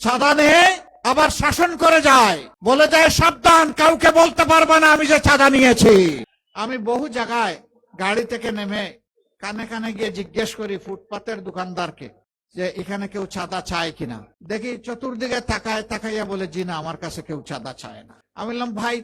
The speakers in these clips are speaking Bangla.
চাঁদা নেয় আবার শাসন করে যায়, বলে যায় সাবধান, কাউকে বলতে পারবে না আমি যে চাঁদা নিয়েছি। আমি বহু জায়গায় গাড়ি থেকে নেমে কানে কানে গিয়ে জিজ্ঞেস করি ফুটপাতের দোকানদারকে যে এখানে কেউ চাঁদা চায় কিনা। দেখি চতুর্দিকে তাকায়, তাকাইয়া বলে জি না, আমার কাছে কেউ চাঁদা চায় না। আমি বললাম ভাই,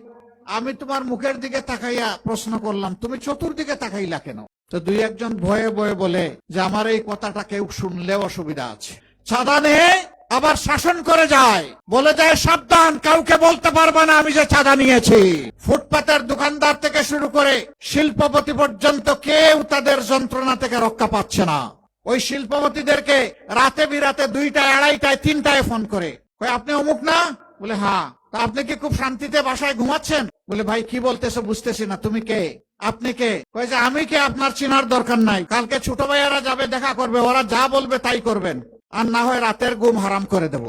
আমি তোমার মুখের দিকে তাকাইয়া প্রশ্ন করলাম, তুমি চতুর্দিকে তাকাইলা কেন? তো দুই একজন ভয়ে ভয়ে বলে যে আমার এই কথাটা কেউ শুনলেও অসুবিধা আছে। চাঁদা নেয় আবার শাসন করে যায়, বলে যায় সাবধান, কাউকে বলতে পারবে না আমি যে চাঁদা নিয়েছি। ফুটপাতের দোকানদার থেকে শুরু করে শিল্পপতি পর্যন্ত কেউ তাদের যন্ত্রণা থেকে রক্ষা পাচ্ছে না। ওই শিল্পপতিদেরকে রাতে বিরাতে 2টায়, 2:30টায়, 3টায় ফোন করে, আপনি অমুক না? বলে হ্যাঁ। তা আপনি কি খুব শান্তিতে বাসায় ঘুমাচ্ছেন? বলে ভাই কি বলতেছো বুঝতেছি না, তুমি কে, আপনি কে? কয় যে আমি কে আপনার চিনার দরকার নাই, কালকে ছোট ভাইয়ারা যাবে দেখা করবে, ওরা যা বলবে তাই করবেন, আর না হয় রাতের ঘুম হারাম করে দেব।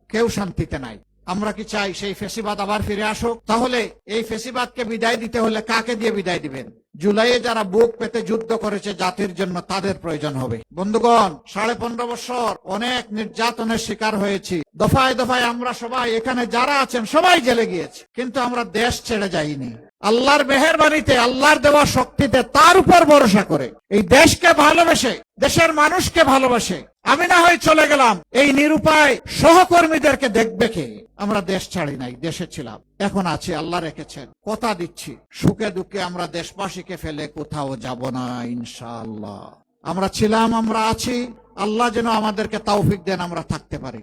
কেউ শান্তিতে নাই। আমরা কি চাই সেই ফেসিবাদ আবার ফিরে আসুক? তাহলে এই ফেসিবাদকে বিদায় দিতে হলে কাকে দিয়ে বিদায় দিবেন? জুলাইয়ে যারা বুক পেতে যুদ্ধ করেছে জাতির জন্য, তাদের প্রয়োজন হবে। বন্ধুগণ, 15.5 বছর অনেক নির্যাতনের শিকার হয়েছি। দফায় দফায় আমরা সবাই এখানে যারা আছেন সবাই জেলে গিয়েছি, কিন্তু আমরা দেশ ছেড়ে যাইনি। আল্লাহর মেহেরবানিতে, আল্লাহর দেওয়া শক্তিতে, তার উপর ভরসা করে এই দেশকে ভালোবেসে, দেশের মানুষকে ভালোবাসে আমি না হয় চলে গেলাম, এই নিরুপায় সহকর্মীদেরকে দেখবে কে? আমরা দেশ ছাড়ি নাই, দেশে ছিলাম, এখন আছি, আল্লাহ রেখেছেন। কথা দিচ্ছি, সুখে দুঃখে আমরা দেশবাসীকে ফেলে কোথাও যাব না ইনশাআল্লাহ। আমরা ছিলাম, আমরা আছি, আল্লাহ যেন আমাদেরকে তৌফিক দেন আমরা থাকতে পারি।